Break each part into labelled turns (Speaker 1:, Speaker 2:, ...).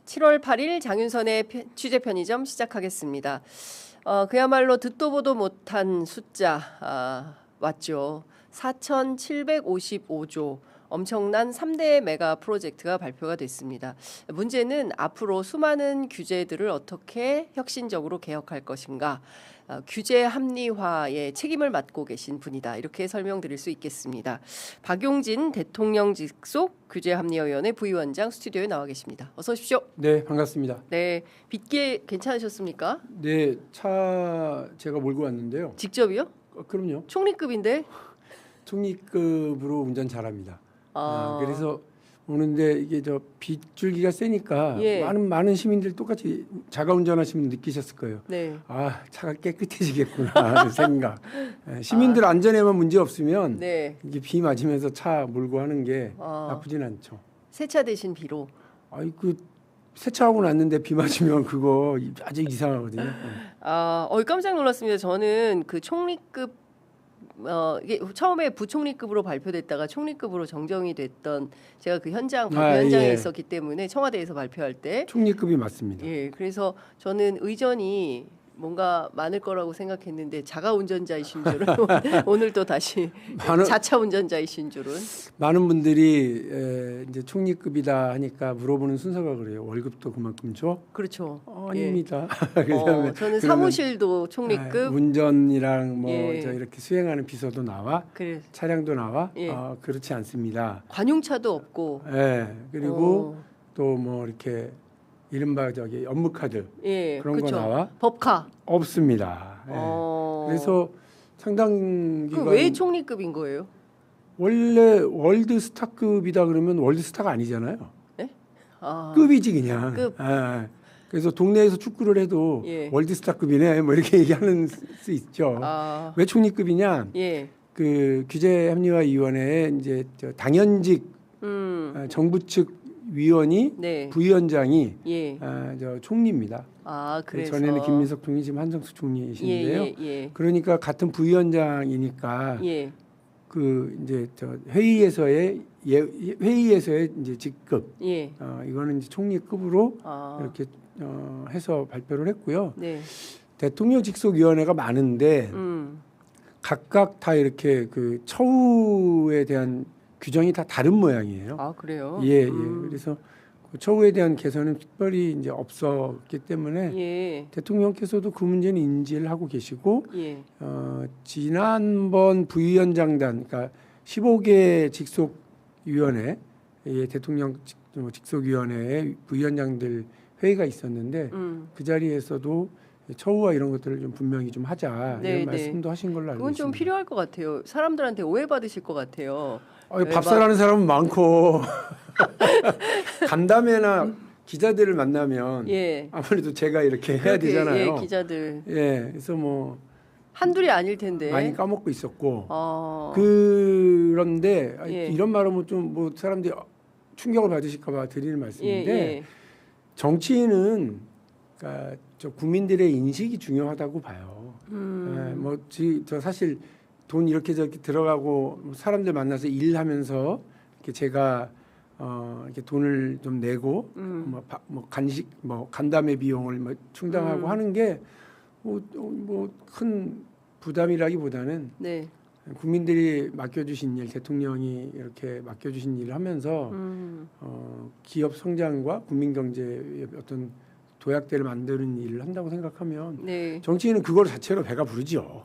Speaker 1: 7월 8일 장윤선의 취재 편의점 시작하겠습니다. 그야말로 듣도 보도 못한 숫자 왔죠. 4,755조 엄청난 3대 메가 프로젝트가 발표가 됐습니다. 문제는 앞으로 수많은 규제들을 어떻게 혁신적으로 개혁할 것인가. 규제 합리화에 책임을 맡고 계신 분이다. 이렇게 설명드릴 수 있겠습니다. 박용진 대통령 직속 규제합리화위원회 부위원장 스튜디오에 나와 계십니다. 어서 오십시오.
Speaker 2: 네, 반갑습니다.
Speaker 1: 네, 빗길 괜찮으셨습니까?
Speaker 2: 네, 차 제가 몰고 왔는데요.
Speaker 1: 직접이요?
Speaker 2: 그럼요.
Speaker 1: 총리급인데?
Speaker 2: 총리급으로 운전 잘합니다. 그래서 오는데 이게 저 빗줄기가 세니까
Speaker 1: 예.
Speaker 2: 많은 시민들 똑같이 자가 운전하시면 느끼셨을 거예요.
Speaker 1: 네.
Speaker 2: 아, 차가 깨끗해지겠구나 하는 생각. 시민들 안전에만 문제 없으면
Speaker 1: 네.
Speaker 2: 이게 비 맞으면서 차 몰고 하는 게 나쁘진 않죠.
Speaker 1: 세차 대신 비로.
Speaker 2: 아이 세차하고 났는데 비 맞으면 그거 아주 이상하거든요.
Speaker 1: 깜짝 놀랐습니다. 저는 그 총리급 이게 처음에 부총리급으로 발표됐다가 총리급으로 정정이 됐던 제가 그 발표 현장에
Speaker 2: 예.
Speaker 1: 있었기 때문에 청와대에서 발표할 때
Speaker 2: 총리급이 맞습니다.
Speaker 1: 예, 그래서 저는 의전이 뭔가 많을 거라고 생각했는데 자가 운전자이신 줄은 오늘 또 다시 자차 운전자이신 줄은
Speaker 2: 많은 분들이 이제 총리급이다 하니까 물어보는 순서가 그래요. 월급도 그만큼 줘?
Speaker 1: 그렇죠.
Speaker 2: 아닙니다.
Speaker 1: 예. 저는 사무실도 총리급
Speaker 2: 운전이랑
Speaker 1: 예.
Speaker 2: 저 이렇게 수행하는 비서도 나와
Speaker 1: 그래.
Speaker 2: 차량도 나와
Speaker 1: 예.
Speaker 2: 그렇지 않습니다.
Speaker 1: 관용차도 없고
Speaker 2: 그리고 또 뭐 이렇게 이른바 저기 업무카드
Speaker 1: 예,
Speaker 2: 그런
Speaker 1: 그쵸.
Speaker 2: 거 나와?
Speaker 1: 법카
Speaker 2: 없습니다. 그래서 상당 기간
Speaker 1: 왜 총리급인 거예요?
Speaker 2: 원래 월드스타급이다 그러면 월드스타가 아니잖아요.
Speaker 1: 네?
Speaker 2: 급이지 그냥.
Speaker 1: 급.
Speaker 2: 그래서 동네에서 축구를 해도
Speaker 1: 예.
Speaker 2: 월드스타급이네 뭐 이렇게 얘기하는 수 있죠. 왜 총리급이냐?
Speaker 1: 예.
Speaker 2: 그 규제합리화위원회에 이제 저 당연직 정부 측 위원이
Speaker 1: 네.
Speaker 2: 부위원장이
Speaker 1: 예.
Speaker 2: 저 총리입니다.
Speaker 1: 그래서
Speaker 2: 전에는 김민석 총리, 지금 한정숙 총리이신데요.
Speaker 1: 예.
Speaker 2: 그러니까 같은 부위원장이니까
Speaker 1: 예.
Speaker 2: 그 이제 저 회의에서의 이제 직급
Speaker 1: 예.
Speaker 2: 이거는 이제 총리급으로 이렇게 해서 발표를 했고요.
Speaker 1: 네.
Speaker 2: 대통령 직속위원회가 많은데 각각 다 이렇게 그 처우에 대한 규정이 다 다른 모양이에요.
Speaker 1: 그래요?
Speaker 2: 예. 그래서 그 처우에 대한 개선은 특별히 이제 없었기 때문에
Speaker 1: 예.
Speaker 2: 대통령께서도 그 문제는 인지를 하고 계시고
Speaker 1: 예.
Speaker 2: 지난번 부위원장단 그러니까 15개 직속위원회 대통령 직속위원회의 부위원장들 회의가 있었는데 그 자리에서도 처우와 이런 것들을 좀 분명히 좀 하자
Speaker 1: 네,
Speaker 2: 이런 말씀도 하신 걸로 알고
Speaker 1: 그건
Speaker 2: 있습니다.
Speaker 1: 좀 필요할 것 같아요. 사람들한테 오해받으실 것 같아요.
Speaker 2: 밥살하는 사람은 많고 간담회나 기자들을 만나면
Speaker 1: 예.
Speaker 2: 아무래도 제가 이렇게 해야 되잖아요.
Speaker 1: 예, 기자들.
Speaker 2: 예, 그래서 뭐
Speaker 1: 한둘이 아닐 텐데.
Speaker 2: 많이 까먹고 있었고
Speaker 1: 그런데
Speaker 2: 예. 이런 말하면 좀 뭐 사람들이 충격을 받으실까봐 드리는 말씀인데
Speaker 1: 예.
Speaker 2: 정치인은 그러니까 저 국민들의 인식이 중요하다고 봐요. 저 사실 돈 이렇게 저렇게 들어가고 사람들 만나서 일하면서 이렇게 제가 이렇게 돈을 좀 내고 뭐 간식 뭐 간담회 비용을 뭐 충당하고 하는 게 뭐 큰 부담이라기보다는
Speaker 1: 네.
Speaker 2: 국민들이 맡겨주신 일, 대통령이 이렇게 맡겨주신 일을 하면서 기업 성장과 국민 경제의 어떤 도약대를 만드는 일을 한다고 생각하면
Speaker 1: 네.
Speaker 2: 정치인은 그걸 자체로 배가 부르죠.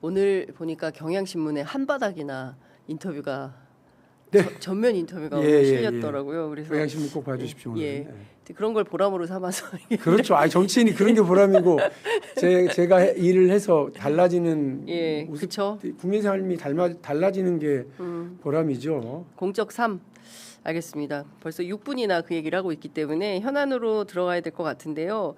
Speaker 1: 오늘 보니까 경향신문에 한바닥이나 인터뷰가 전면 인터뷰가 실렸더라고요. 그래서
Speaker 2: 경향신문 꼭 봐주십시오. 오늘.
Speaker 1: 예. 그런 걸 보람으로 삼아서
Speaker 2: 그렇죠. 정치인이 그런 게 보람이고 제가 일을 해서 달라지는
Speaker 1: 그렇죠.
Speaker 2: 국민 삶이 달라지는 게 보람이죠.
Speaker 1: 공적 3 알겠습니다. 벌써 6분이나 그 얘기를 하고 있기 때문에 현안으로 들어가야 될 것 같은데요.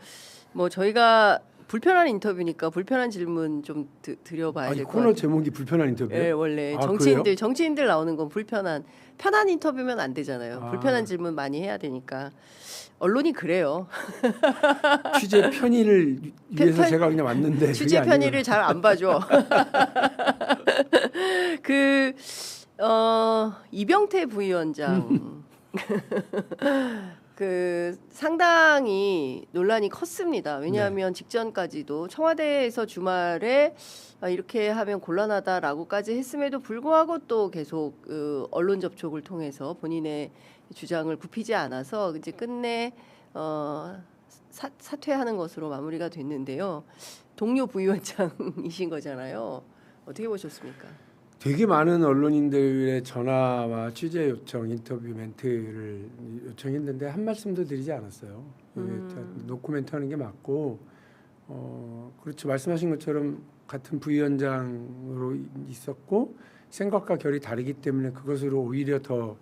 Speaker 1: 뭐 저희가 불편한 인터뷰니까 불편한 질문 좀 드려봐야 될 것 같아요.
Speaker 2: 코너 제목이 불편한 인터뷰예요?
Speaker 1: 네, 원래 정치인들 나오는 건 편한 인터뷰면 안 되잖아요. 불편한 질문 많이 해야 되니까. 언론이 그래요.
Speaker 2: 취재 편의를 위해서 제가 그냥 왔는데
Speaker 1: 취재 편의를 잘 안 봐줘. 이병태 부위원장 그 상당히 논란이 컸습니다. 왜냐하면 직전까지도 청와대에서 주말에 이렇게 하면 곤란하다라고까지 했음에도 불구하고 또 계속 언론 접촉을 통해서 본인의 주장을 굽히지 않아서 이제 끝내 사퇴하는 것으로 마무리가 됐는데요. 동료 부위원장이신 거잖아요. 어떻게 보셨습니까?
Speaker 2: 되게 많은 언론인들의 전화와 취재 요청, 인터뷰 멘트를 요청했는데 한 말씀도 드리지 않았어요. 노코멘트 하는 게 맞고, 그렇죠. 말씀하신 것처럼 같은 부위원장으로 있었고 생각과 결이 다르기 때문에 그것으로 오히려 더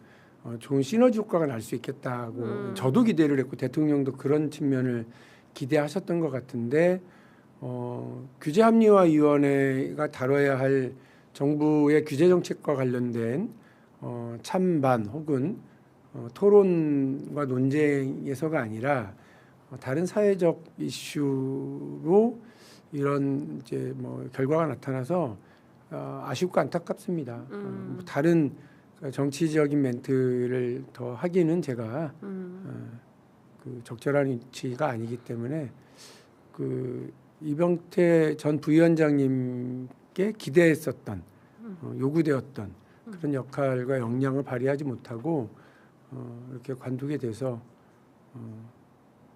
Speaker 2: 좋은 시너지 효과가 날 수 있겠다고 저도 기대를 했고 대통령도 그런 측면을 기대하셨던 것 같은데 규제합리화위원회가 다뤄야 할 정부의 규제 정책과 관련된 찬반 혹은 토론과 논쟁에서가 아니라 다른 사회적 이슈로 이런 이제 뭐 결과가 나타나서 아쉽고 안타깝습니다. 다른 정치적인 멘트를 더 하기는 제가 그 적절한 위치가 아니기 때문에 그 이병태 전 부위원장님께 기대했었던 요구되었던 그런 역할과 역량을 발휘하지 못하고 이렇게 관두게 돼서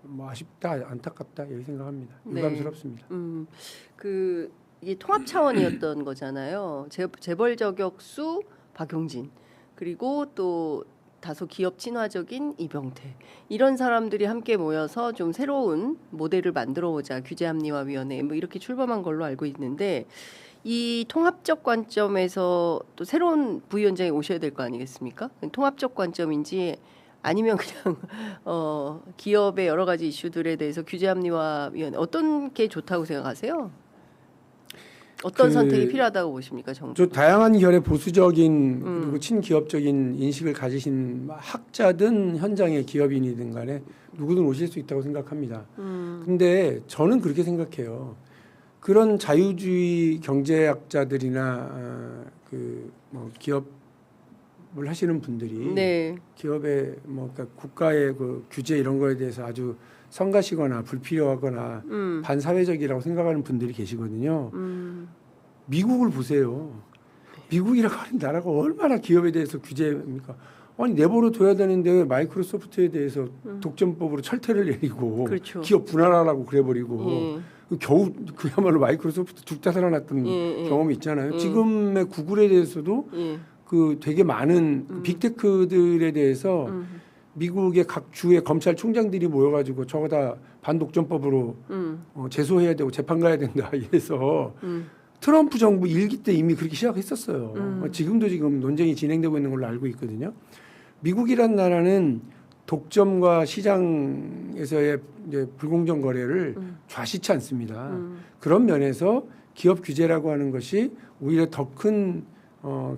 Speaker 2: 뭐 아쉽다, 안타깝다 이렇게 생각합니다. 유감스럽습니다.
Speaker 1: 그 이게 통합 차원이었던 거잖아요. 재벌 저격수 박용진 그리고 또 다소 기업 친화적인 이병태 이런 사람들이 함께 모여서 좀 새로운 모델을 만들어보자 규제합리화위원회 뭐 이렇게 출범한 걸로 알고 있는데 이 통합적 관점에서 또 새로운 부위원장이 오셔야 될 거 아니겠습니까? 통합적 관점인지 아니면 그냥 기업의 여러 가지 이슈들에 대해서 규제합리화위원회 어떤 게 좋다고 생각하세요? 어떤 선택이 필요하다고 보십니까, 정부?
Speaker 2: 저 다양한 결의 보수적인 그리고 친기업적인 인식을 가지신 학자든 현장의 기업인이든 간에 누구든 오실 수 있다고 생각합니다. 근데 저는 그렇게 생각해요. 그런 자유주의 경제학자들이나 그 뭐 기업을 하시는 분들이
Speaker 1: 네.
Speaker 2: 기업의 뭐 그러니까 국가의 그 규제 이런 거에 대해서 아주 성가시거나 불필요하거나 반사회적이라고 생각하는 분들이 계시거든요. 미국을 보세요. 미국이라고 하는 나라가 얼마나 기업에 대해서 규제입니까? 아니 내버려 둬야 되는데 왜 마이크로소프트에 대해서 독점법으로 철퇴를 내리고
Speaker 1: 그렇죠.
Speaker 2: 기업 분할하라고 그래버리고 겨우 그야말로 마이크로소프트 죽다 살아났던 경험이 있잖아요. 지금의 구글에 대해서도 그 되게 많은 빅테크들에 대해서 미국의 각 주의 검찰총장들이 모여가지고 저거 다 반독점법으로 제소해야 되고 재판 가야 된다 이래서 트럼프 정부 일기 때 이미 그렇게 시작했었어요. 지금도 지금 논쟁이 진행되고 있는 걸로 알고 있거든요. 미국이란 나라는 독점과 시장에서의 이제 불공정 거래를 좌시치 않습니다. 그런 면에서 기업 규제라고 하는 것이 오히려 더 큰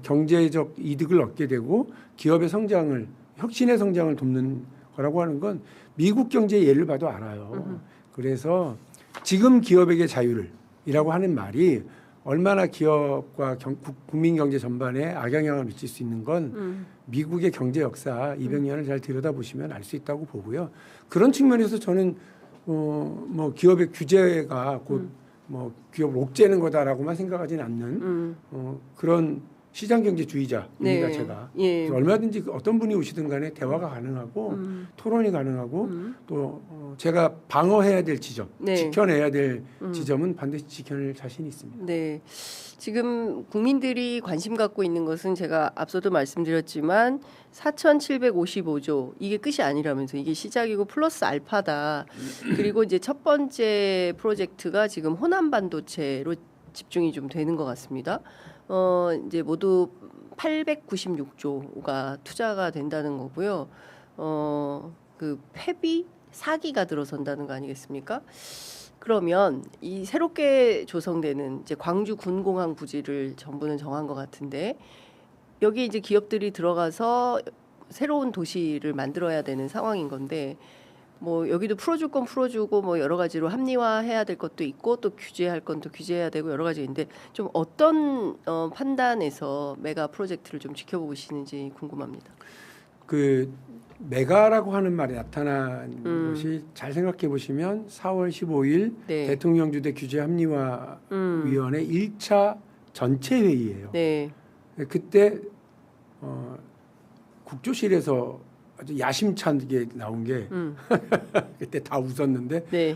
Speaker 2: 경제적 이득을 얻게 되고 기업의 성장을 혁신의 성장을 돕는 거라고 하는 건 미국 경제의 예를 봐도 알아요. 그래서 지금 기업에게 자유를이라고 하는 말이 얼마나 기업과 국민 경제 전반에 악영향을 미칠 수 있는 건 미국의 경제 역사 200년을 잘 들여다보시면 알 수 있다고 보고요. 그런 측면에서 저는 뭐 기업의 규제가 곧 뭐 기업을 옥죄는 거다라고만 생각하지는 않는 그런 시장 경제주의자입니다.
Speaker 1: 네.
Speaker 2: 제가
Speaker 1: 예.
Speaker 2: 얼마든지 어떤 분이 오시든 간에 대화가 가능하고 토론이 가능하고 또 제가 방어해야 될 지점,
Speaker 1: 네.
Speaker 2: 지켜내야 될 지점은 반드시 지켜낼 자신이 있습니다.
Speaker 1: 네. 지금 국민들이 관심 갖고 있는 것은 제가 앞서도 말씀드렸지만 4,755조 이게 끝이 아니라면서 이게 시작이고 플러스 알파다. 그리고 이제 첫 번째 프로젝트가 지금 호남 반도체로 집중이 좀 되는 것 같습니다. 이제 모두 896조가 투자가 된다는 거고요. 그 폐비 사기가 들어선다는 거 아니겠습니까? 그러면 이 새롭게 조성되는 이제 광주 군공항 부지를 정부는 정한 것 같은데 여기 이제 기업들이 들어가서 새로운 도시를 만들어야 되는 상황인 건데 뭐 여기도 풀어줄 건 풀어주고 뭐 여러 가지로 합리화해야 될 것도 있고 또 규제할 건 또 규제해야 되고 여러 가지인데 좀 어떤 판단에서 메가 프로젝트를 좀 지켜보시는지 궁금합니다.
Speaker 2: 그 메가라고 하는 말이 나타난 것이 잘 생각해 보시면 4월 15일
Speaker 1: 네.
Speaker 2: 대통령 주재 규제 합리화 위원회 1차 전체 회의예요.
Speaker 1: 네.
Speaker 2: 그때 국조실에서 아주 야심차게 나온 게 그때 다 웃었는데
Speaker 1: 네.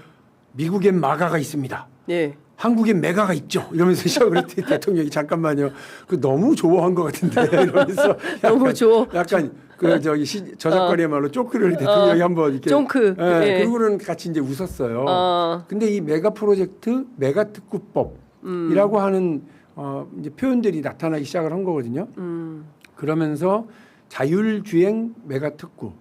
Speaker 2: 미국엔 마가가 있습니다.
Speaker 1: 네.
Speaker 2: 한국엔 메가가 있죠. 이러면서 시작을 했더니 대통령이 잠깐만요. 그 너무 좋아한 것 같은데 이러면서
Speaker 1: 너무 좋아.
Speaker 2: 약간 그 저기 저작거리의 말로 쪼크를 대통령이 한번 이렇게
Speaker 1: 쫑크.
Speaker 2: 예,
Speaker 1: 예.
Speaker 2: 그리고는 같이 이제 웃었어요. 근데 이 메가 프로젝트 메가 특구법이라고 하는 이제 표현들이 나타나기 시작을 한 거거든요. 그러면서 자율주행 메가 특구,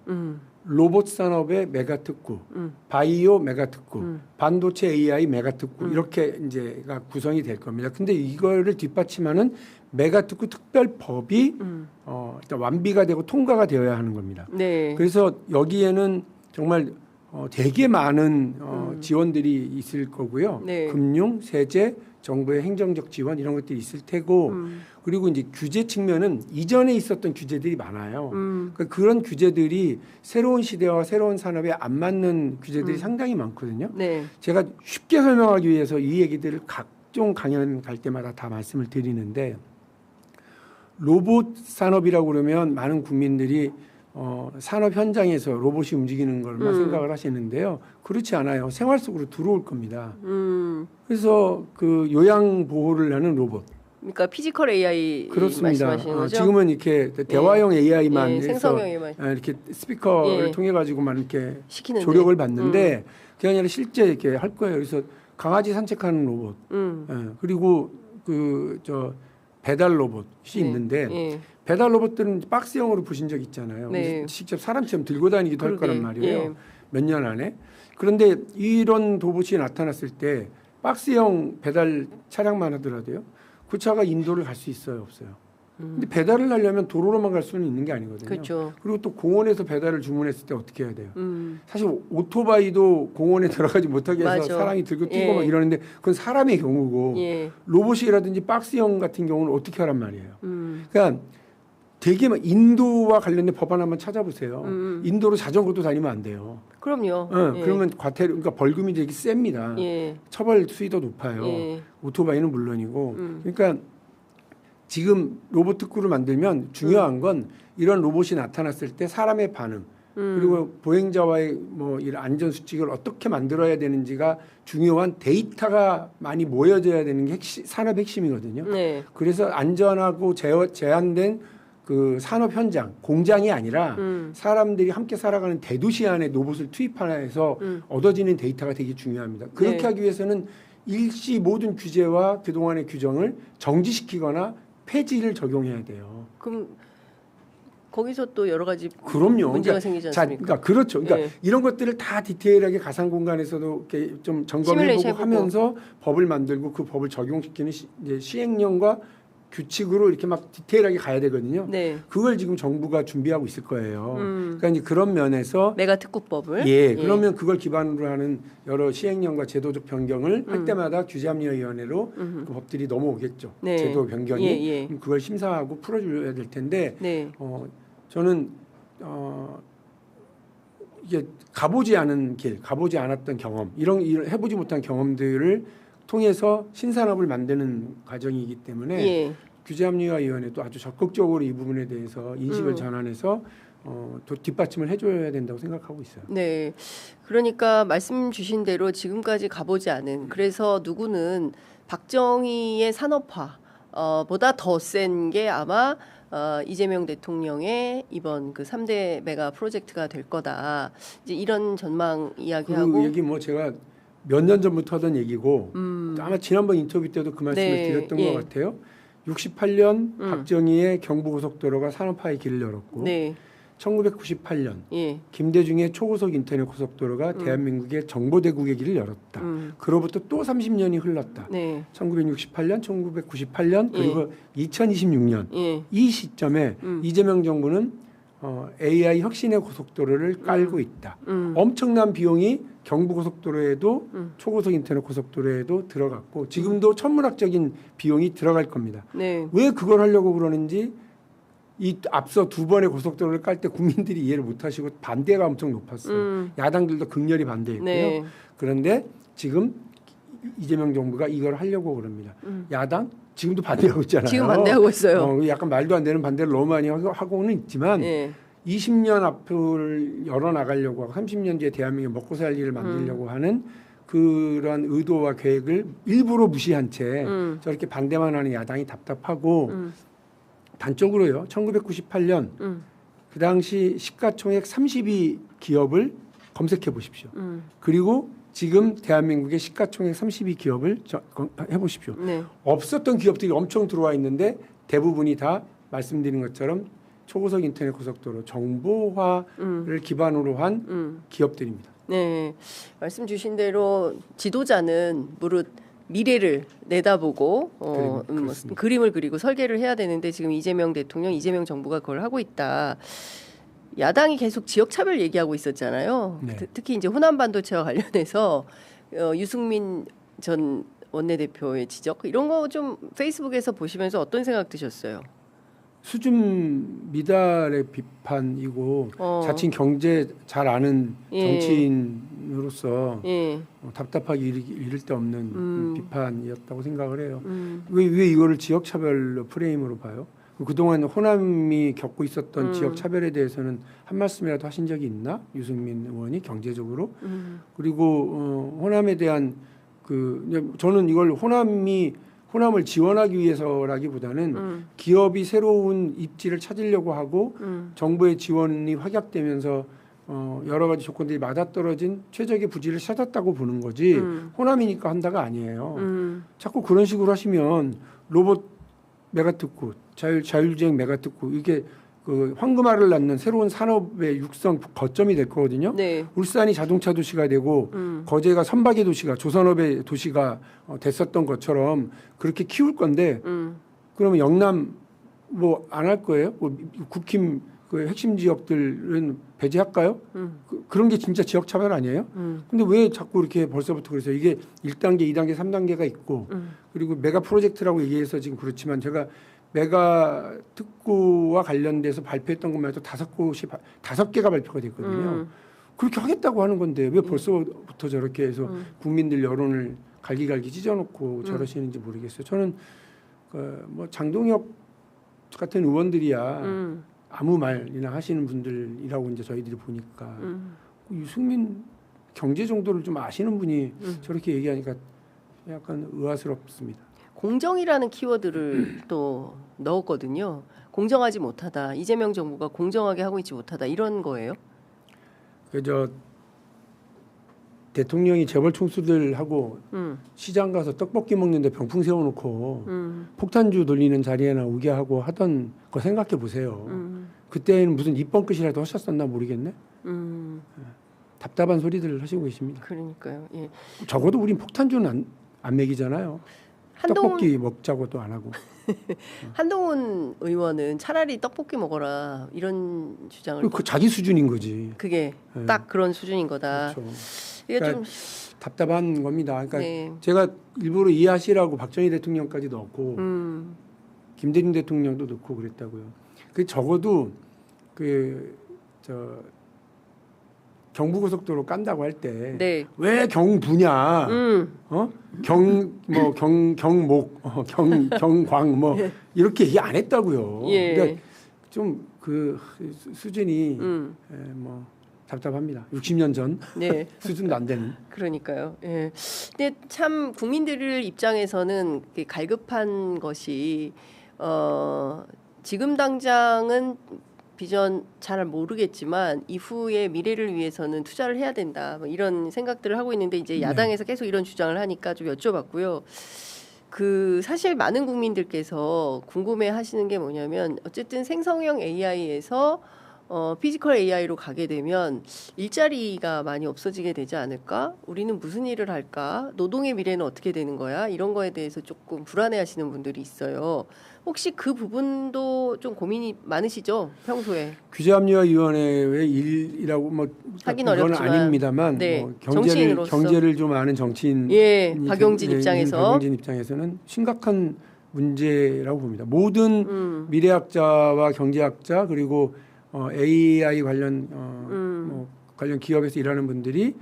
Speaker 2: 로봇 산업의 메가 특구, 바이오 메가 특구, 반도체 AI 메가 특구 이렇게 이제가 구성이 될 겁니다. 근데 이거를 뒷받침하는 메가 특구 특별법이 일단 완비가 되고 통과가 되어야 하는 겁니다.
Speaker 1: 네.
Speaker 2: 그래서 여기에는 정말 되게 많은 지원들이 있을 거고요.
Speaker 1: 네.
Speaker 2: 금융, 세제, 정부의 행정적 지원 이런 것들이 있을 테고 그리고 이제 규제 측면은 이전에 있었던 규제들이 많아요. 그러니까 그런 규제들이 새로운 시대와 새로운 산업에 안 맞는 규제들이 상당히 많거든요.
Speaker 1: 네.
Speaker 2: 제가 쉽게 설명하기 위해서 이 얘기들을 각종 강연 갈 때마다 다 말씀을 드리는데 로봇 산업이라고 그러면 많은 국민들이 산업 현장에서 로봇이 움직이는 걸만 생각을 하시는데요. 그렇지 않아요. 생활 속으로 들어올 겁니다. 그래서 그 요양 보호를 하는 로봇.
Speaker 1: 그러니까 피지컬 AI
Speaker 2: 그렇습니다.
Speaker 1: 말씀하시는 거죠?
Speaker 2: 지금은 이렇게 대화형 AI만
Speaker 1: 예,
Speaker 2: 해서
Speaker 1: 생성형 AI
Speaker 2: 이렇게 스피커를
Speaker 1: 예.
Speaker 2: 통해 가지고만 이렇게
Speaker 1: 시키는데.
Speaker 2: 조력을 받는데 그게 아니라 실제 이렇게 할 거예요. 그래서 강아지 산책하는 로봇. 예. 그리고 그 저 배달 로봇이 있는데
Speaker 1: 예.
Speaker 2: 배달 로봇들은 박스형으로 보신 적 있잖아요.
Speaker 1: 네.
Speaker 2: 직접 사람처럼 들고 다니기도 할
Speaker 1: 그러게.
Speaker 2: 거란 말이에요.
Speaker 1: 예.
Speaker 2: 몇 년 안에. 그런데 이런 로봇이 나타났을 때 박스형 배달 차량만 하더라도요. 그 차가 인도를 갈 수 있어요, 없어요. 근데 배달을 하려면 도로로만 갈 수는 있는 게 아니거든요.
Speaker 1: 그렇죠.
Speaker 2: 그리고 또 공원에서 배달을 주문했을 때 어떻게 해야 돼요? 사실 오토바이도 공원에 들어가지 못하게 해서
Speaker 1: 맞아.
Speaker 2: 사람이 들고 뛰고
Speaker 1: 예.
Speaker 2: 막 이러는데 그건 사람의 경우고
Speaker 1: 예.
Speaker 2: 로봇이라든지 박스형 같은 경우는 어떻게 하란 말이에요. 그러니까 되게 막 인도와 관련된 법안 한번 찾아보세요. 인도로 자전거도 다니면 안 돼요.
Speaker 1: 그럼요.
Speaker 2: 어,
Speaker 1: 예.
Speaker 2: 그러면 과태료, 그러니까 벌금이 되게 셉니다.
Speaker 1: 예.
Speaker 2: 처벌 수위도 높아요.
Speaker 1: 예.
Speaker 2: 오토바이는 물론이고. 그러니까 지금 로봇 특구를 만들면 중요한 건 이런 로봇이 나타났을 때 사람의 반응 그리고 보행자와의 뭐 이런 안전 수칙을 어떻게 만들어야 되는지가 중요한 데이터가 많이 모여져야 되는 게 산업 핵심이거든요.
Speaker 1: 네.
Speaker 2: 그래서 안전하고 제한된 그 산업 현장, 공장이 아니라 사람들이 함께 살아가는 대도시 안에 로봇을 투입하여서 얻어지는 데이터가 되게 중요합니다. 그렇게
Speaker 1: 네.
Speaker 2: 하기 위해서는 일시 모든 규제와 그동안의 규정을 정지시키거나 폐지를 적용해야 돼요.
Speaker 1: 그럼 거기서 또 여러 가지
Speaker 2: 그럼요.
Speaker 1: 문제가 생기지 않습니까?
Speaker 2: 그러니까 그렇죠. 그러니까
Speaker 1: 예.
Speaker 2: 이런 것들을 다 디테일하게 가상 공간에서도 이렇게 좀 점검해보고
Speaker 1: 시뮬레이션
Speaker 2: 하면서 법을 만들고 그 법을 적용시키는 이제 시행령과 규칙으로 이렇게 막 디테일하게 가야 되거든요.
Speaker 1: 네.
Speaker 2: 그걸 지금 정부가 준비하고 있을 거예요. 그러니까 이제 그런 면에서
Speaker 1: 메가 특구법을
Speaker 2: 예, 그러면 그걸 기반으로 하는 여러 시행령과 제도적 변경을 할 때마다 규제합리화위원회로 그 법들이 넘어오겠죠.
Speaker 1: 네.
Speaker 2: 제도 변경이
Speaker 1: 예, 예.
Speaker 2: 그럼 그걸 심사하고 풀어줘야 될 텐데
Speaker 1: 네.
Speaker 2: 저는 이게 가보지 않은 길, 가보지 않았던 경험, 이런 해보지 못한 경험들을 통해서 신산업을 만드는 과정이기 때문에
Speaker 1: 예.
Speaker 2: 규제합리화위원회도 아주 적극적으로 이 부분에 대해서 인식을 전환해서 또 뒷받침을 해줘야 된다고 생각하고 있어요.
Speaker 1: 네. 그러니까 말씀 주신 대로 지금까지 가보지 않은 그래서 누구는 박정희의 산업화 보다 더 센 게 아마 이재명 대통령의 이번 그 3대 메가 프로젝트가 될 거다. 이제 이런 전망 이야기하고
Speaker 2: 그 얘기 뭐 제가 몇 년 전부터 하던 얘기고 아마 지난번 인터뷰 때도 그 말씀을
Speaker 1: 네,
Speaker 2: 드렸던
Speaker 1: 예.
Speaker 2: 것 같아요. 68년 박정희의 경부고속도로가 산업화의 길을 열었고
Speaker 1: 네.
Speaker 2: 1998년
Speaker 1: 예.
Speaker 2: 김대중의 초고속 인터넷 고속도로가 대한민국의 정보대국의 길을 열었다. 그로부터 또 30년이 흘렀다.
Speaker 1: 네.
Speaker 2: 1968년, 1998년 그리고 2026년
Speaker 1: 예.
Speaker 2: 이 시점에 이재명 정부는 AI 혁신의 고속도로를 깔고 있다. 엄청난 비용이 경부고속도로에도 초고속 인터넷 고속도로에도 들어갔고 지금도 천문학적인 비용이 들어갈 겁니다.
Speaker 1: 네.
Speaker 2: 왜 그걸 하려고 그러는지 이 앞서 두 번의 고속도로를 깔 때 국민들이 이해를 못하시고 반대가 엄청 높았어요. 야당들도 극렬히 반대했고요.
Speaker 1: 네.
Speaker 2: 그런데 지금 이재명 정부가 이걸 하려고 그럽니다. 야당 지금도 반대하고 있잖아요.
Speaker 1: 지금 반대하고 있어요.
Speaker 2: 약간 말도 안 되는 반대를 너무 많이 하고는 있지만
Speaker 1: 네.
Speaker 2: 20년 앞을 열어나가려고 하고 30년 뒤에 대한민국 먹고 살 일을 만들려고 하는 그런 의도와 계획을 일부러 무시한 채 저렇게 반대만 하는 야당이 답답하고 단적으로요. 1998년 그 당시 시가총액 30위 기업을 검색해 보십시오. 그리고 지금 대한민국의 시가총액 30위 기업을 해보십시오.
Speaker 1: 네.
Speaker 2: 없었던 기업들이 엄청 들어와 있는데 대부분이 다 말씀드린 것처럼 초고속 인터넷 고속도로 정보화를 기반으로 한 기업들입니다.
Speaker 1: 네, 말씀 주신 대로 지도자는 무릇 미래를 내다보고 그림을 그리고 설계를 해야 되는데 지금 이재명 대통령, 이재명 정부가 그걸 하고 있다. 야당이 계속 지역 차별 얘기하고 있었잖아요.
Speaker 2: 네.
Speaker 1: 특히 이제 호남 반도체와 관련해서 유승민 전 원내대표의 지적 이런 거 좀 페이스북에서 보시면서 어떤 생각 드셨어요?
Speaker 2: 수준 미달의 비판이고 자칭 경제 잘 아는
Speaker 1: 예.
Speaker 2: 정치인으로서
Speaker 1: 예.
Speaker 2: 답답하게 이를 데 없는 비판이었다고 생각을 해요. 왜 이거를 지역 차별로 프레임으로 봐요? 그동안 호남이 겪고 있었던 지역 차별에 대해서는 한 말씀이라도 하신 적이 있나? 유승민 의원이 경제적으로 그리고 호남에 대한 저는 이걸 호남을 지원하기 위해서라기보다는 기업이 새로운 입지를 찾으려고 하고 정부의 지원이 확약되면서 여러 가지 조건들이 맞아떨어진 최적의 부지를 찾았다고 보는 거지 호남이니까 한다가 아니에요. 자꾸 그런 식으로 하시면 로봇 메가특구, 자율주행 메가특구 이게 그 황금알을 낳는 새로운 산업의 육성 거점이 될 거거든요.
Speaker 1: 네.
Speaker 2: 울산이 자동차 도시가 되고 거제가 선박의 도시가 조선업의 도시가 됐었던 것처럼 그렇게 키울 건데 그러면 영남 뭐 안 할 거예요? 뭐 국힘 그 핵심 지역들은 배제할까요? 그런 게 진짜 지역 차별 아니에요? 근데 왜 자꾸 이렇게 벌써부터 그래서 이게 1단계, 2단계, 3단계가 있고 그리고 메가 프로젝트라고 얘기해서 지금 그렇지만 제가 메가 특구와 관련돼서 발표했던 것만 해도 5개가 발표가 됐거든요. 그렇게 하겠다고 하는 건데 왜 벌써부터 저렇게 해서 국민들 여론을 갈기갈기 찢어놓고 저러시는지 모르겠어요. 저는 뭐 장동혁 같은 의원들이야 아무 말이나 하시는 분들이라고 이제 저희들이 보니까 유승민 경제 정도를 좀 아시는 분이 저렇게 얘기하니까 약간 의아스럽습니다.
Speaker 1: 공정이라는 키워드를 또 넣었거든요. 공정하지 못하다. 이재명 정부가 공정하게 하고 있지 못하다. 이런 거예요?
Speaker 2: 그저 대통령이 재벌 총수들하고 시장 가서 떡볶이 먹는데 병풍 세워놓고 폭탄주 돌리는 자리에나 오게 하고 하던 거 생각해 보세요. 그때는 무슨 입번 끝이라도 하셨었나 모르겠네. 답답한 소리들을 하시고 계십니다.
Speaker 1: 그러니까요. 예.
Speaker 2: 적어도 우린 폭탄주는 안 먹이잖아요. 떡볶이 먹자고도 안 하고.
Speaker 1: 한동훈 의원은 차라리 떡볶이 먹어라 이런 주장을.
Speaker 2: 그 자기 수준인 거지.
Speaker 1: 그게
Speaker 2: 네.
Speaker 1: 딱 그런 수준인 거다.
Speaker 2: 그렇죠.
Speaker 1: 이게
Speaker 2: 그러니까
Speaker 1: 좀
Speaker 2: 답답한 겁니다. 그러니까
Speaker 1: 네.
Speaker 2: 제가 일부러 이해하시라고 박정희 대통령까지 넣었고 김대중 대통령도 넣고 그랬다고요. 그 적어도 경부고속도로 깐다고 할 때 왜
Speaker 1: 네.
Speaker 2: 경부냐, 경목, 경광 뭐 이렇게 얘기 안 했다고요.
Speaker 1: 예.
Speaker 2: 그러니까 좀 그 수준이 뭐 답답합니다. 60년 전
Speaker 1: 네.
Speaker 2: 수준도 안 되는.
Speaker 1: 그러니까요. 예. 근데 참 국민들 입장에서는 갈급한 것이 지금 당장은 비전 잘 모르겠지만 이후의 미래를 위해서는 투자를 해야 된다. 뭐 이런 생각들을 하고 있는데 이제 야당에서 계속 이런 주장을 하니까 좀 여쭤봤고요. 사실 많은 국민들께서 궁금해하시는 게 뭐냐면 어쨌든 생성형 AI에서 피지컬 AI로 가게 되면 일자리가 많이 없어지게 되지 않을까? 우리는 무슨 일을 할까? 노동의 미래는 어떻게 되는 거야? 이런 거에 대해서 조금 불안해하시는 분들이 있어요. 혹시 그 부분도 좀 고민이 많으시죠? 평소에.
Speaker 2: 규제합리화위원회의 일이라고 뭐
Speaker 1: 하긴
Speaker 2: 이건
Speaker 1: 어렵지만
Speaker 2: 아닙니다만
Speaker 1: 네,
Speaker 2: 뭐
Speaker 1: 정치인으로서.
Speaker 2: 경제를 좀 아는 정치인
Speaker 1: 예, 박용진 입장에서
Speaker 2: 박용진 입장에서는 심각한 문제라고 봅니다. 모든 미래학자와 경제학자 그리고 AI 관련 뭐 관련 기업에서 일하는 분들이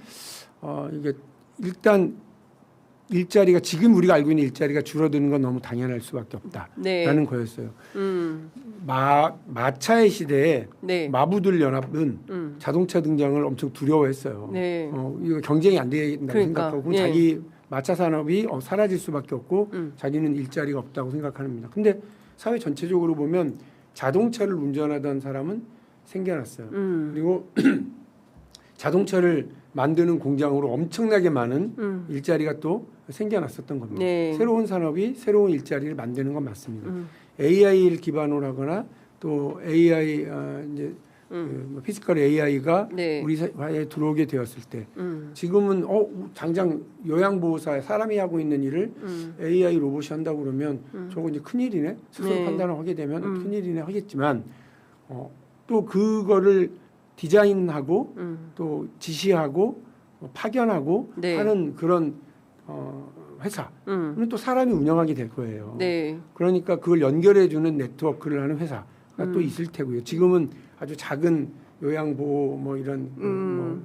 Speaker 2: 이게 일단 일자리가 지금 우리가 알고 있는 일자리가 줄어드는 건 너무 당연할 수밖에 없다라는 거였어요. 마차의 시대에
Speaker 1: 네.
Speaker 2: 마부들 연합은 자동차 등장을 엄청 두려워했어요.
Speaker 1: 네.
Speaker 2: 이거 경쟁이 안 된다고
Speaker 1: 그러니까,
Speaker 2: 생각하고
Speaker 1: 예.
Speaker 2: 자기 마차 산업이 사라질 수밖에 없고 자기는 일자리가 없다고 생각합니다. 근데 사회 전체적으로 보면 자동차를 운전하던 사람은 생겨났어요. 그리고 자동차를 만드는 공장으로 엄청나게 많은 일자리가 또 생겨났었던 겁니다.
Speaker 1: 네.
Speaker 2: 새로운 산업이 새로운 일자리를 만드는 건 맞습니다. AI를 기반으로 하거나 또 AI 이제 뭐 피지컬 AI가
Speaker 1: 네.
Speaker 2: 우리 사회에 들어오게 되었을 때 지금은 당장 요양보호사 사람이 하고 있는 일을 AI 로봇이 한다고 그러면 저거 이제 큰일이네. 스스로
Speaker 1: 네.
Speaker 2: 판단을 하게 되면 큰일이네 하겠지만 또 그거를 디자인하고 또 지시하고 파견하고
Speaker 1: 네.
Speaker 2: 하는 그런 회사는 또 사람이 운영하게 될 거예요.
Speaker 1: 네.
Speaker 2: 그러니까 그걸 연결해주는 네트워크를 하는 회사가 또 있을 테고요. 지금은 아주 작은 요양보호 뭐 이런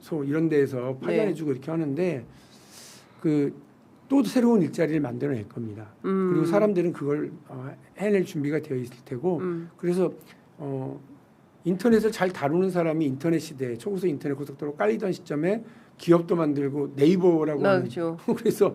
Speaker 2: 소 이런 데에서 파견해주고 이렇게 하는데 또 새로운 일자리를 만들어낼 겁니다. 그리고 사람들은 그걸 해낼 준비가 되어 있을 테고 그래서 인터넷을 잘 다루는 사람이 인터넷 시대에 초고속 인터넷 고속도로 깔리던 시점에 기업도 만들고 네이버라고 하는
Speaker 1: 그렇죠.
Speaker 2: 그래서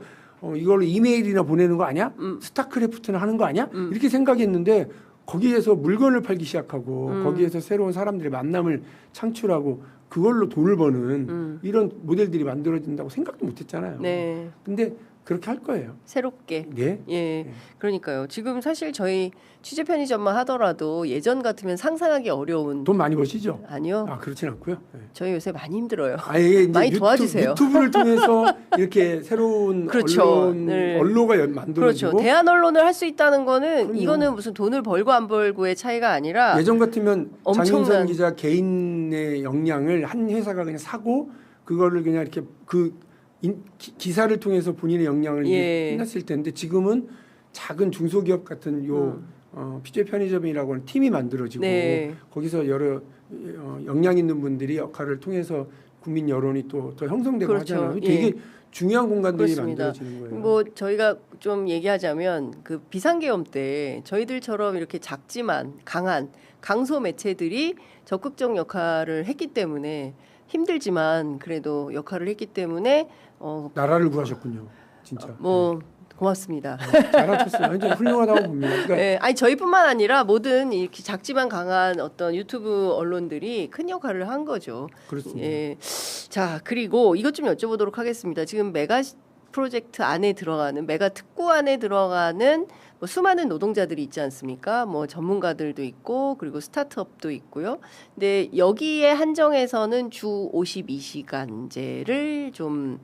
Speaker 2: 이걸로 이메일이나 보내는 거 아니야? 스타크래프트나 하는 거 아니야? 이렇게 생각했는데 거기에서 물건을 팔기 시작하고 거기에서 새로운 사람들의 만남을 창출하고 그걸로 돈을 버는 이런 모델들이 만들어진다고 생각도 못했잖아요.
Speaker 1: 네.
Speaker 2: 근데 그렇게 할 거예요.
Speaker 1: 새롭게.
Speaker 2: 예.
Speaker 1: 예. 그러니까요. 지금 사실 저희 취재 편의점만 하더라도 예전 같으면 상상하기 어려운.
Speaker 2: 돈 많이 버시죠?
Speaker 1: 아니요.
Speaker 2: 그렇진 않고요. 네.
Speaker 1: 저희 요새 많이 힘들어요.
Speaker 2: 이게 이제
Speaker 1: 많이 도와주세요.
Speaker 2: 유튜브를 통해서 이렇게 새로운
Speaker 1: 그렇죠. 네.
Speaker 2: 언로가 만들어지고
Speaker 1: 그렇죠. 대한 언론을 할 수 있다는 거는
Speaker 2: 그럼요.
Speaker 1: 이거는 무슨 돈을 벌고 안 벌고의 차이가 아니라
Speaker 2: 예전 같으면
Speaker 1: 엄청난-
Speaker 2: 장윤선 기자 개인의 역량을 한 회사가 그냥 사고 그거를 그냥 이렇게 기사를 통해서 본인의 역량을
Speaker 1: 예.
Speaker 2: 끝났을 텐데 지금은 작은 중소기업 같은 피제 편의점이라고 하는 팀이 만들어지고
Speaker 1: 네.
Speaker 2: 거기서 여러 역량 있는 분들이 역할을 통해서 국민 여론이 또 더 형성되고
Speaker 1: 그렇죠.
Speaker 2: 하잖아요.
Speaker 1: 예.
Speaker 2: 되게 중요한 공간들이
Speaker 1: 그렇습니다.
Speaker 2: 만들어지는 거예요.
Speaker 1: 뭐 저희가 좀 얘기하자면 그 비상계엄 때 저희들처럼 이렇게 작지만 강한 강소 매체들이 적극적 역할을 했기 때문에 힘들지만 그래도 역할을 했기 때문에
Speaker 2: 나라를 구하셨군요. 진짜.
Speaker 1: 뭐 고맙습니다.
Speaker 2: 잘하셨어요. 완전 훌륭하다고 봅니다. 그러니까
Speaker 1: 네, 아니 저희뿐만 아니라 모든 이렇게 작지만 강한 어떤 유튜브 언론들이 큰 역할을 한 거죠.
Speaker 2: 그렇습니다.
Speaker 1: 예. 자 그리고 이것 좀 여쭤보도록 하겠습니다. 지금 메가 프로젝트 안에 들어가는 메가 특구 안에 들어가는 뭐 수많은 노동자들이 있지 않습니까? 뭐 전문가들도 있고 그리고 스타트업도 있고요. 근데 여기에 한정해서는 주 52시간제를 좀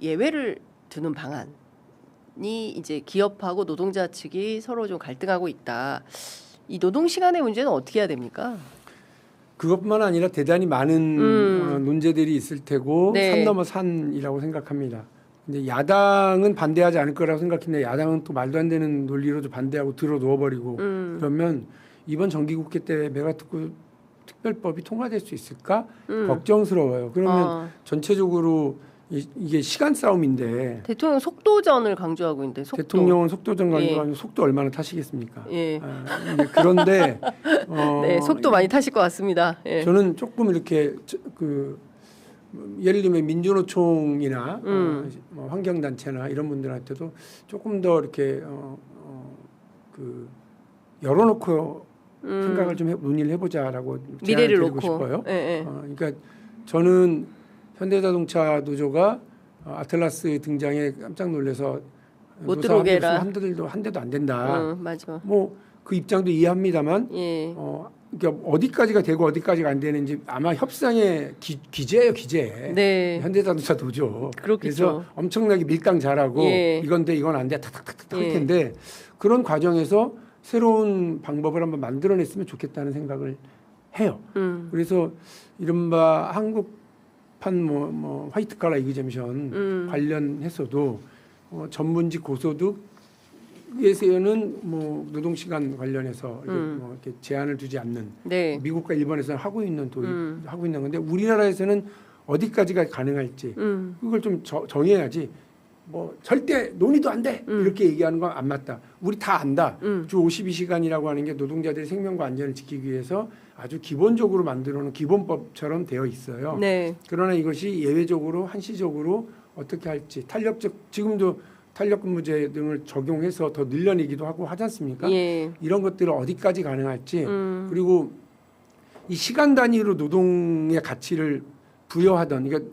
Speaker 1: 예외를 두는 방안이 이제 기업하고 노동자 측이 서로 좀 갈등하고 있다. 이 노동 시간의 문제는 어떻게 해야 됩니까?
Speaker 2: 그것뿐만 아니라 대단히 많은 논제들이 있을 테고
Speaker 1: 네.
Speaker 2: 산 넘어 산이라고 생각합니다. 근데 야당은 반대하지 않을 거라고 생각했는데 야당은 또 말도 안 되는 논리로도 반대하고 들어 누워버리고 그러면 이번 정기국회 때 메가특구 특별법이 통과될 수 있을까 걱정스러워요. 그러면 전체적으로 이게 시간 싸움인데
Speaker 1: 대통령 속도전을 강조하고 있는데 속도.
Speaker 2: 대통령은 속도전 강조하면
Speaker 1: 예.
Speaker 2: 속도 얼마나 타시겠습니까?
Speaker 1: 예.
Speaker 2: 이제 그런데
Speaker 1: 네, 속도 많이 타실 것 같습니다. 예.
Speaker 2: 저는 조금 이렇게 예를 들면 민주노총이나 뭐 환경단체나 이런 분들한테도 조금 더 이렇게 열어놓고 생각을 좀 논의를 해보자라고
Speaker 1: 미래를
Speaker 2: 제안을 드리고
Speaker 1: 놓고.
Speaker 2: 싶어요.
Speaker 1: 예, 예.
Speaker 2: 그러니까 저는 현대자동차 노조가 아틀라스 등장에 깜짝 놀라서
Speaker 1: 못 들어오게 해라.
Speaker 2: 한 대도 안 된다.
Speaker 1: 맞아.
Speaker 2: 뭐 그 입장도 이해합니다만
Speaker 1: 예.
Speaker 2: 그러니까 어디까지가 되고 어디까지가 안 되는지 아마 협상의 기재예요, 기재.
Speaker 1: 네.
Speaker 2: 현대자동차 노조.
Speaker 1: 그렇겠죠.
Speaker 2: 그래서 엄청나게 밀당 잘하고
Speaker 1: 예.
Speaker 2: 이건 돼 이건 안 돼 탁탁탁탁 할
Speaker 1: 예.
Speaker 2: 텐데 그런 과정에서 새로운 방법을 한번 만들어냈으면 좋겠다는 생각을 해요. 그래서 이른바 한국판 뭐 화이트 칼라 이그젬션 관련해서도 전문직 고소득 미국에서는 뭐 노동 시간 관련해서 이렇게 뭐 이렇게 제한을 두지 않는
Speaker 1: 네.
Speaker 2: 미국과 일본에서는 하고 있는 하고 있는 건데 우리나라에서는 어디까지가 가능할지 그걸 좀 정해야지. 뭐 절대 논의도 안 돼 이렇게 얘기하는 건 안 맞다. 우리 다 안다. 주 52시간이라고 하는 게 노동자들의 생명과 안전을 지키기 위해서 아주 기본적으로 만들어놓은 기본법처럼 되어 있어요.
Speaker 1: 네.
Speaker 2: 그러나 이것이 예외적으로 한시적으로 어떻게 할지 지금도 탄력근무제 등을 적용해서 더 늘려내기도 하고 하지 않습니까?
Speaker 1: 예.
Speaker 2: 이런 것들을 어디까지 가능할지 그리고 이 시간 단위로 노동의 가치를 부여하던 그러니까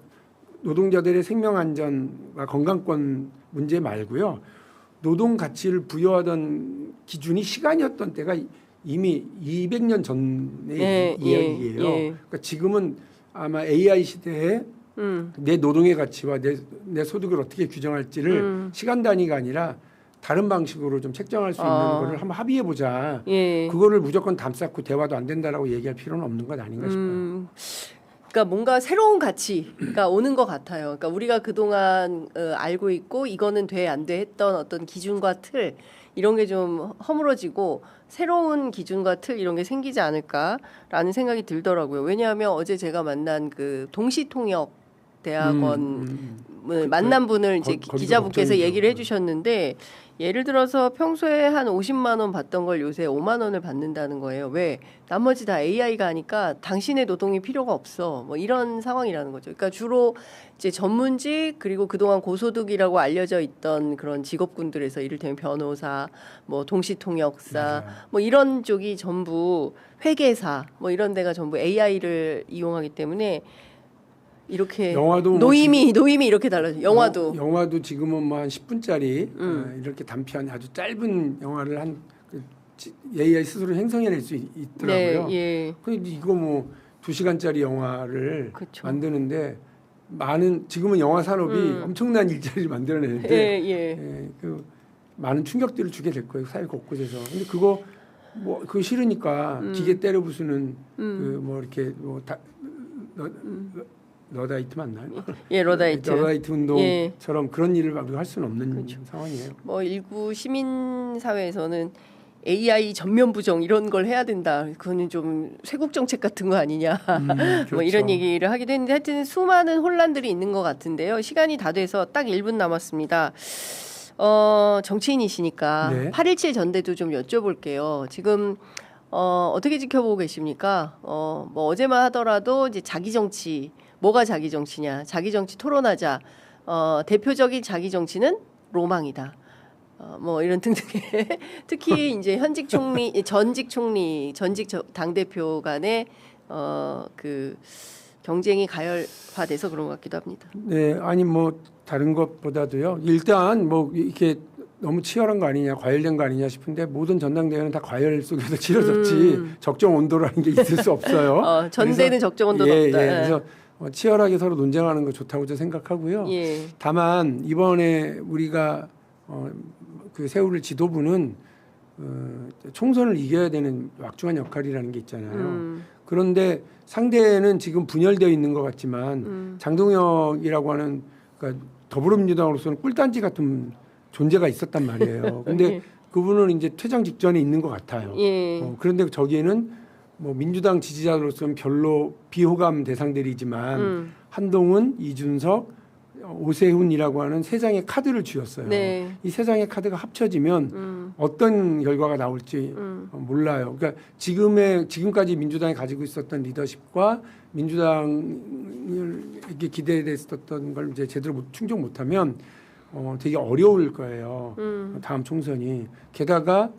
Speaker 2: 노동자들의 생명 안전과 건강권 문제 말고요. 노동 가치를 부여하던 기준이 시간이었던 때가 이미 200년 전의 이야기예요. 그러니까 지금은 아마 AI 시대에 내 노동의 가치와 내 소득을 어떻게 규정할지를 시간 단위가 아니라 다른 방식으로 좀 책정할 수 있는 거를 한번 합의해 보자. 그거를 무조건 담쌓고 대화도 안 된다라고 얘기할 필요는 없는 것 아닌가 싶어요.
Speaker 1: 그러니까 뭔가 새로운 가치가 오는 것 같아요. 그러니까 우리가 그동안 알고 있고 이거는 돼 안 돼 했던 어떤 기준과 틀 이런 게 좀 허물어지고 새로운 기준과 틀 이런 게 생기지 않을까라는 생각이 들더라고요. 왜냐하면 어제 제가 만난 그 동시통역 대학원을 만난 분을 이제 기자분께서 얘기를 해주셨는데 예를 들어서 평소에 한 50만 원 받던 걸 요새 5만 원을 받는다는 거예요. 왜? 나머지 다 AI가 하니까 당신의 노동이 필요가 없어. 뭐 이런 상황이라는 거죠. 그러니까 주로 이제 전문직 그리고 그동안 고소득이라고 알려져 있던 그런 직업군들에서 이를테면 변호사, 뭐 동시통역사, 뭐 이런 쪽이 전부 회계사, 뭐 이런 데가 전부 AI를 이용하기 때문에 이렇게
Speaker 2: 영화도
Speaker 1: 노임이 이렇게 달라져. 영화도
Speaker 2: 지금은 뭐 한 10분짜리 이렇게 단편 아주 짧은 영화를 한 AI 스스로 생성해낼 수 있더라고요.
Speaker 1: 네, 예.
Speaker 2: 근데 이거 뭐 2시간짜리 영화를
Speaker 1: 그쵸.
Speaker 2: 만드는데 지금은 영화 산업이 엄청난 일자리를 만들어내는데 그 많은 충격들을 주게 될 거예요. 사회 곳곳에서. 근데 그거 싫으니까 기계 때려 부수는 그 뭐 이렇게 러다이트 맞나요?
Speaker 1: 예, 러다이트
Speaker 2: 운동처럼 그런 일을 할 수는 없는
Speaker 1: 그렇죠.
Speaker 2: 상황이에요.
Speaker 1: 뭐 일부 시민 사회에서는 AI 전면 부정 이런 걸 해야 된다. 그거는 좀 쇄국 정책 같은 거 아니냐.
Speaker 2: 그렇죠.
Speaker 1: 뭐 이런 얘기를 하기도 했는데 하여튼 수많은 혼란들이 있는 것 같은데요. 시간이 다 돼서 딱 1분 남았습니다. 정치인이시니까
Speaker 2: 네.
Speaker 1: 8.17 전대도 좀 여쭤볼게요. 지금 어떻게 지켜보고 계십니까? 뭐 어제만 하더라도 이제 자기 정치 뭐가 자기 정치냐? 자기 정치 토론하자. 대표적인 자기 정치는 로망이다. 뭐 이런 등등의 특히 이제 현직 총리, 전직 총리, 전직 당 대표 간의 그 경쟁이 가열화돼서 그런 것 같기도 합니다.
Speaker 2: 네, 아니 뭐 다른 것보다도요. 일단 뭐 이렇게 너무 치열한 거 아니냐, 과열된 거 아니냐 싶은데 모든 전당대회는 다 과열 속에서 치러졌지 적정 온도라는 게 있을 수 없어요.
Speaker 1: 전대는 적정 온도는 없다.
Speaker 2: 그래서 치열하게 서로 논쟁하는 거 좋다고 저 생각하고요. 다만 이번에 우리가 그 세울 지도부는 총선을 이겨야 되는 막중한 역할이라는 게 있잖아요. 그런데 상대는 지금 분열되어 있는 것 같지만 장동혁이라고 하는 그러니까 더불어민주당으로서는 꿀단지 같은 존재가 있었단 말이에요. 근데 그분은 이제 퇴장 직전에 있는 것 같아요. 그런데 저기에는 뭐 민주당 지지자로서는 별로 비호감 대상들이지만 한동훈, 이준석, 오세훈이라고 하는 세 장의 카드를 쥐었어요.
Speaker 1: 네.
Speaker 2: 이 세 장의 카드가 합쳐지면 어떤 결과가 나올지 몰라요. 그러니까 지금까지 민주당이 가지고 있었던 리더십과 민주당에게 기대됐었던 걸 이제 제대로 충족 못하면 되게 어려울 거예요. 다음 총선이. 게다가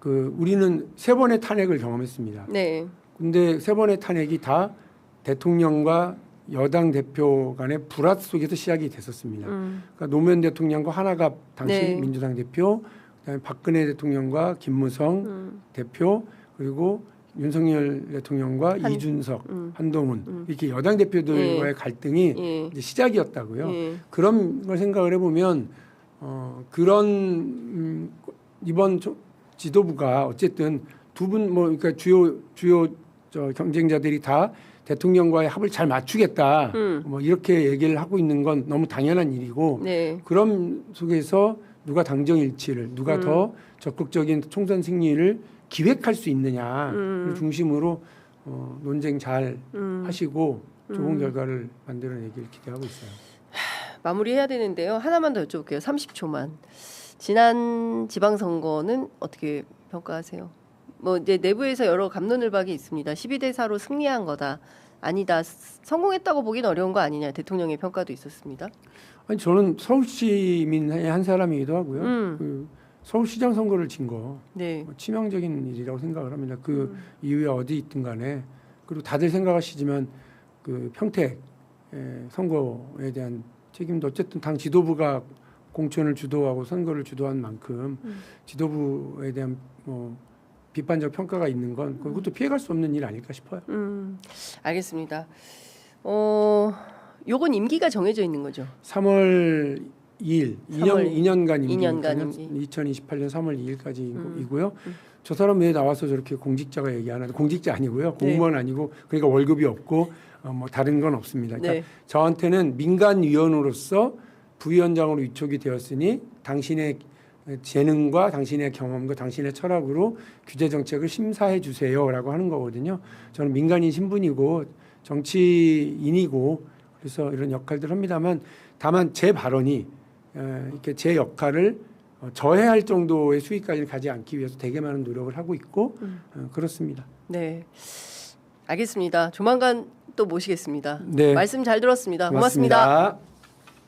Speaker 2: 우리는 3번의 탄핵을 경험했습니다.
Speaker 1: 네.
Speaker 2: 근데 3번의 탄핵이 다 대통령과 여당 대표 간의 불화 속에서 시작이 됐었습니다. 그러니까 노무현 대통령과 한화갑 당시 민주당 대표, 그다음에 박근혜 대통령과 김무성 대표, 그리고 윤석열 대통령과 이준석, 한동훈 이렇게 여당 대표들과의 갈등이 이제 시작이었다고요. 그런 걸 생각을 해보면 그런 이번 지도부가 어쨌든 두 분 그러니까 주요 경쟁자들이 다 대통령과의 합을 잘 맞추겠다. 뭐 이렇게 얘기를 하고 있는 건 너무 당연한 일이고 그런 속에서 누가 당정 일치를 누가 더 적극적인 총선 승리를 기획할 수 있느냐를 중심으로 논쟁 잘 하시고 좋은 결과를 만들어내길 기대하고 있어요.
Speaker 1: 마무리해야 되는데요. 하나만 더 여쭤볼게요. 30초만. 지난 지방선거는 어떻게 평가하세요? 뭐 이제 내부에서 여러 갑론을박이 있습니다. 12대 4로 승리한 거다. 아니다. 성공했다고 보긴 어려운 거 아니냐. 대통령의 평가도 있었습니다.
Speaker 2: 아니 저는 서울시민의 한 사람이기도 하고요. 그 서울시장 선거를 진 거
Speaker 1: 네.
Speaker 2: 치명적인 일이라고 생각을 합니다. 그 이후에 어디 있든 간에 그리고 다들 생각하시지만 그 평택 선거에 대한 책임도 어쨌든 당 지도부가 공천을 주도하고 선거를 주도한 만큼 지도부에 대한 뭐 비판적 평가가 있는 건 그것도 피해갈 수 없는 일 아닐까 싶어요.
Speaker 1: 알겠습니다. 요건 임기가 정해져 있는 거죠.
Speaker 2: 3월 2일 2년간 임기니까요.
Speaker 1: 2년간 임기.
Speaker 2: 2028년 3월 2일까지이고요. 저 사람 왜 나와서 저렇게 공직자가 얘기하나? 공직자 아니고요. 공무원 아니고 그러니까 월급이 없고 뭐 다른 건 없습니다. 그러니까 저한테는 민간위원으로서 부위원장으로 위촉이 되었으니 당신의 재능과 당신의 경험과 당신의 철학으로 규제 정책을 심사해 주세요라고 하는 거거든요. 저는 민간인 신분이고 정치인이고 그래서 이런 역할들을 합니다만 다만 제 발언이 이렇게 제 역할을 저해할 정도의 수위까지는 가지 않기 위해서 되게 많은 노력을 하고 있고 그렇습니다.
Speaker 1: 네, 알겠습니다. 조만간 또 모시겠습니다.
Speaker 2: 네.
Speaker 1: 말씀 잘 들었습니다.
Speaker 2: 고맙습니다.
Speaker 1: 고맙습니다.